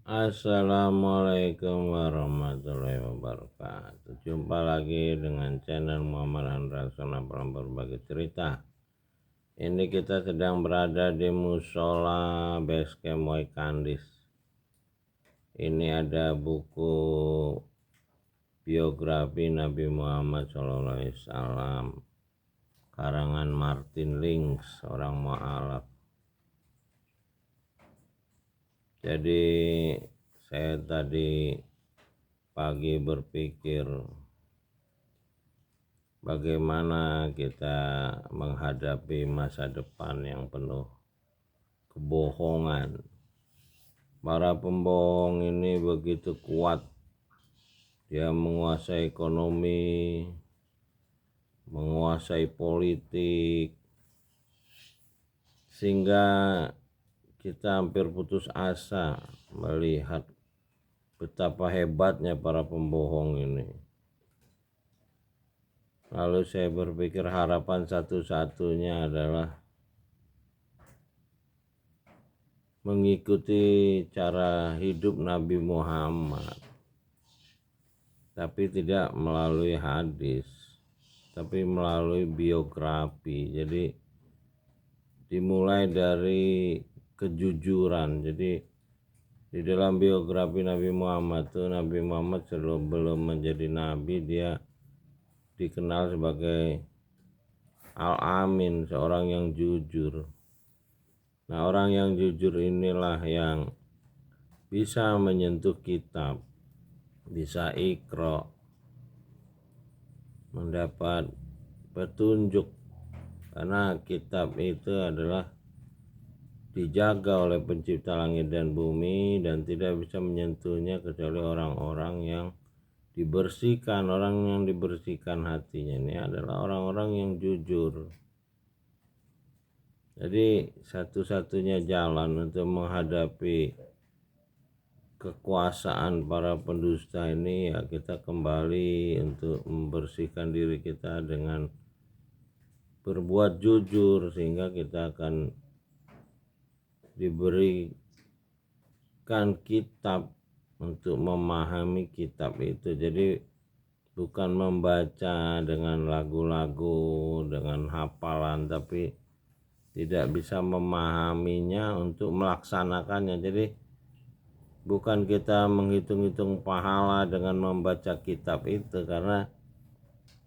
Assalamualaikum warahmatullahi wabarakatuh. Jumpa lagi dengan channel Muhammad Andrasona dalam berbagi cerita. Ini kita sedang berada di Musola Basecamp Waikandis. Ini ada buku biografi Nabi Muhammad SAW, karangan Martin Links, orang Mu'alaf. Jadi saya tadi pagi berpikir bagaimana kita menghadapi masa depan yang penuh kebohongan. Para pembohong ini begitu kuat. Dia menguasai ekonomi, menguasai politik, sehingga kita hampir putus asa melihat betapa hebatnya para pembohong ini. Lalu saya berpikir harapan satu-satunya adalah mengikuti cara hidup Nabi Muhammad, tapi tidak melalui hadis, tapi melalui biografi. Jadi dimulai dari kejujuran. Jadi di dalam biografi Nabi Muhammad itu, Nabi Muhammad sebelum menjadi nabi dia dikenal sebagai Al-Amin, seorang yang jujur. Nah, orang yang jujur inilah yang bisa menyentuh kitab, bisa iqra, mendapat petunjuk, karena kitab itu adalah dijaga oleh pencipta langit dan bumi dan tidak bisa menyentuhnya kecuali orang-orang yang dibersihkan. Orang yang dibersihkan hatinya ini adalah orang-orang yang jujur. Jadi satu-satunya jalan untuk menghadapi kekuasaan para pendusta ini ya kita kembali untuk membersihkan diri kita dengan berbuat jujur, sehingga kita akan diberikan kitab untuk memahami kitab itu. Jadi bukan membaca dengan lagu-lagu, dengan hafalan, tapi tidak bisa memahaminya untuk melaksanakannya. Jadi bukan kita menghitung-hitung pahala dengan membaca kitab itu, karena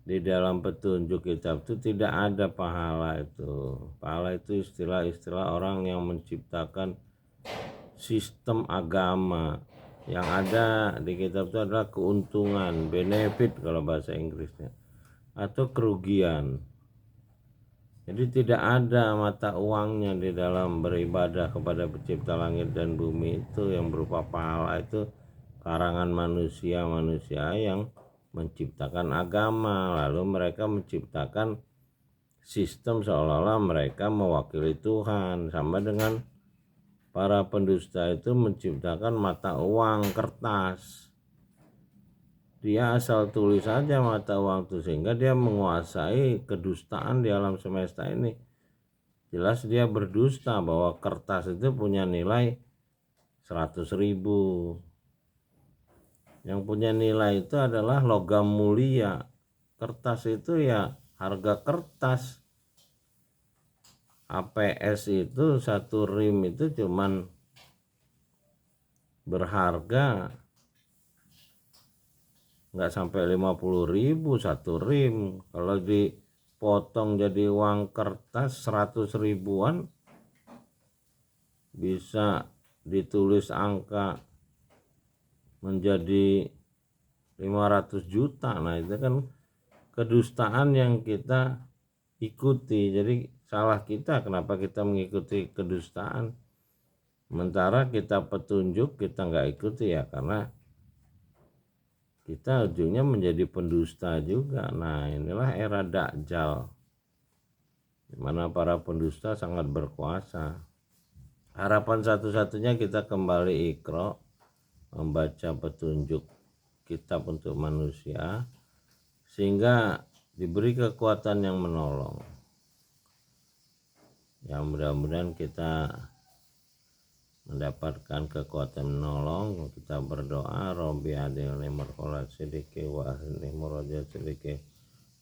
di dalam petunjuk kitab itu tidak ada pahala itu. Pahala itu istilah-istilah orang yang menciptakan sistem agama. Yang ada di kitab itu adalah keuntungan, benefit kalau bahasa Inggrisnya, atau kerugian. Jadi tidak ada mata uangnya di dalam beribadah kepada pencipta langit dan bumi itu yang berupa pahala. Itu karangan manusia-manusia yang menciptakan agama, lalu mereka menciptakan sistem seolah-olah mereka mewakili Tuhan. Sama dengan para pendusta itu menciptakan mata uang kertas. Dia asal tulis saja mata uang itu, sehingga dia menguasai kedustaan di alam semesta ini. Jelas dia berdusta bahwa kertas itu punya nilai 100.000. Yang punya nilai itu adalah logam mulia. Kertas itu ya harga kertas. APS itu satu rim itu cuman berharga nggak sampai 50.000 satu rim. Kalau dipotong jadi uang kertas 100.000-an, bisa ditulis angka menjadi 500 juta. Nah itu kan kedustaan yang kita ikuti. Jadi salah kita kenapa kita mengikuti kedustaan, sementara kita petunjuk kita nggak ikuti, ya karena kita ujungnya menjadi pendusta juga. Nah inilah era Dajjal, di mana para pendusta sangat berkuasa. Harapan satu-satunya kita kembali iqra, membaca petunjuk kitab untuk manusia, sehingga diberi kekuatan yang menolong. Ya mudah-mudahan kita mendapatkan kekuatan menolong. Kita berdoa, Robbi adilni markolat sidiki wa ahli murajat sidiki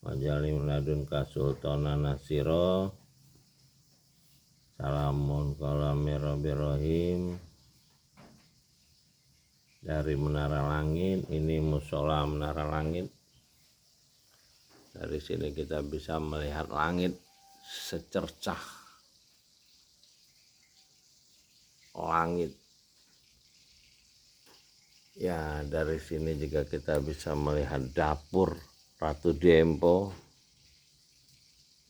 wajalim ladunka sultana nasiro. Salamun kalami Robbi Rohim. Dari Menara Langit, ini musola Menara Langit. Dari sini kita bisa melihat langit secercah langit. Ya, dari sini juga kita bisa melihat dapur Ratu Dempo.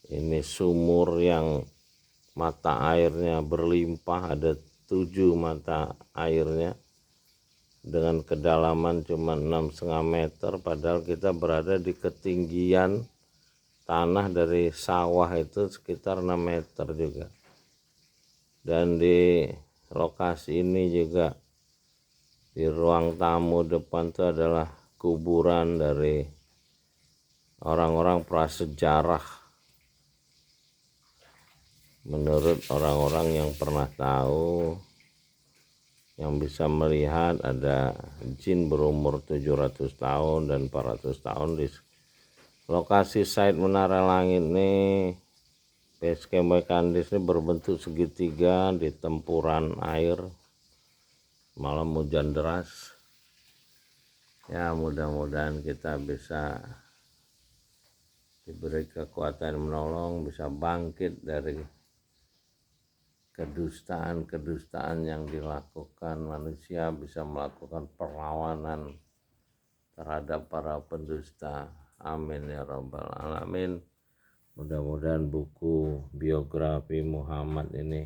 Ini sumur yang mata airnya berlimpah, ada 7 mata airnya dengan kedalaman cuma 6,5 meter, padahal kita berada di ketinggian tanah dari sawah itu sekitar 6 meter juga. Dan di lokasi ini juga di ruang tamu depan itu adalah kuburan dari orang-orang prasejarah. Menurut orang-orang yang pernah tahu, yang bisa melihat, ada jin berumur 700 tahun dan 400 tahun di lokasi site Menara Langit ini. Base camp Kandis ini berbentuk segitiga di tempuran air malam hujan deras. Ya, mudah-mudahan kita bisa diberi kekuatan menolong, bisa bangkit dari kedustaan yang dilakukan manusia, bisa melakukan perlawanan terhadap para pendusta. Amin ya rabbal alamin. Mudah-mudahan buku biografi Muhammad ini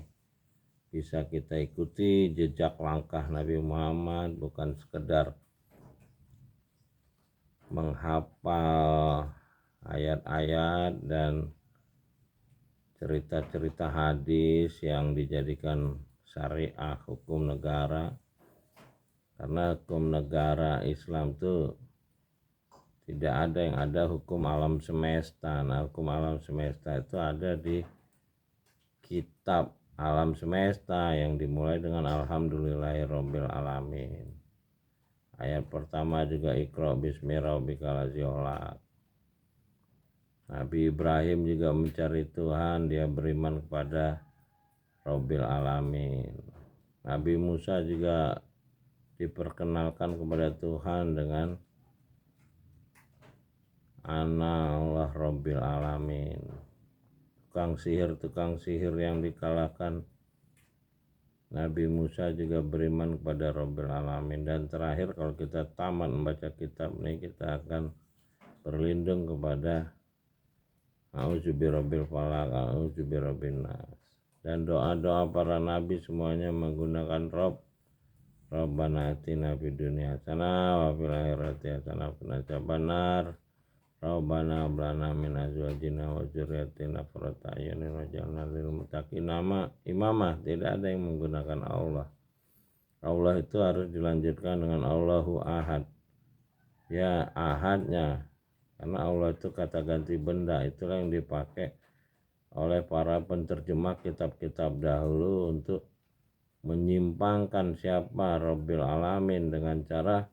bisa kita ikuti jejak langkah Nabi Muhammad, bukan sekedar menghafal ayat-ayat dan cerita-cerita hadis yang dijadikan syariah hukum negara. Karena hukum negara Islam itu tidak ada, yang ada hukum alam semesta. Nah, hukum alam semesta itu ada di kitab alam semesta yang dimulai dengan alhamdulillahirabbil alamin. Ayat pertama juga Iqra bismi rabbikal ladzi khalaq. Nabi Ibrahim juga mencari Tuhan, dia beriman kepada Rabbil Alamin. Nabi Musa juga diperkenalkan kepada Tuhan dengan Ana Allah Rabbil Alamin. Tukang sihir yang dikalahkan Nabi Musa juga beriman kepada Rabbil Alamin. Dan terakhir, kalau kita tamat membaca kitab ini, kita akan berlindung kepada A'udzubirabbil falaq, a'udzubirabbin nas. Dan doa-doa para nabi semuanya menggunakan Rabbana atina fid dunya hasanah wa fil akhirati hasanah wa qina adzabannar. Rabbana hab lana min azwajina wa dzurriyyatina qurrata a'yunin waj'alna lil muttaqina imamah. Tidak ada yang menggunakan Allah. Allah itu harus dilanjutkan dengan Allahu Ahad. Ya, ahadnya. Karena Allah itu kata ganti benda, itulah yang dipakai oleh para penterjemah kitab-kitab dahulu untuk menyimpangkan siapa Rabbil Alamin dengan cara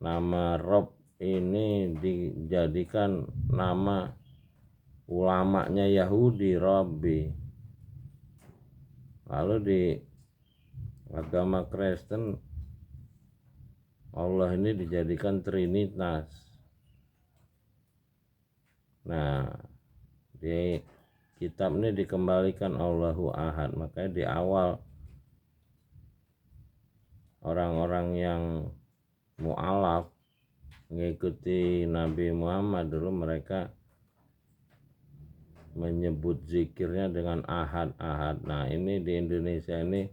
nama Rob ini dijadikan nama ulamanya Yahudi, Rabbi. Lalu di agama Kristen Allah ini dijadikan Trinitas. Nah, di kitab ini dikembalikan Allahu Ahad. Makanya di awal orang-orang yang mu'alaf mengikuti Nabi Muhammad dulu, mereka menyebut zikirnya dengan ahad-ahad. Nah, ini di Indonesia ini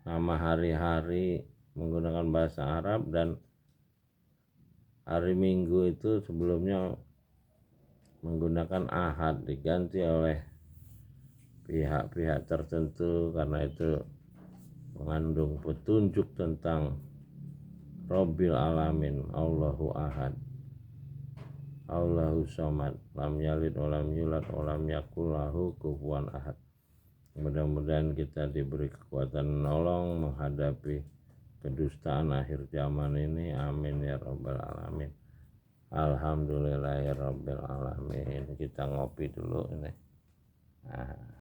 nama hari-hari menggunakan bahasa Arab, dan hari Minggu itu sebelumnya menggunakan ahad, diganti oleh pihak-pihak tertentu karena itu mengandung petunjuk tentang Rabbil Alamin, Allahu Ahad, Allahu Samad, lam yalid wa lam yulad wa lam yakul lahu kufuwan ahad. Mudah-mudahan kita diberi kekuatan menolong menghadapi kedustaan akhir zaman ini. Amin ya rabbal alamin. Alhamdulillahirabbil alamin. Kita ngopi dulu ini. Nah.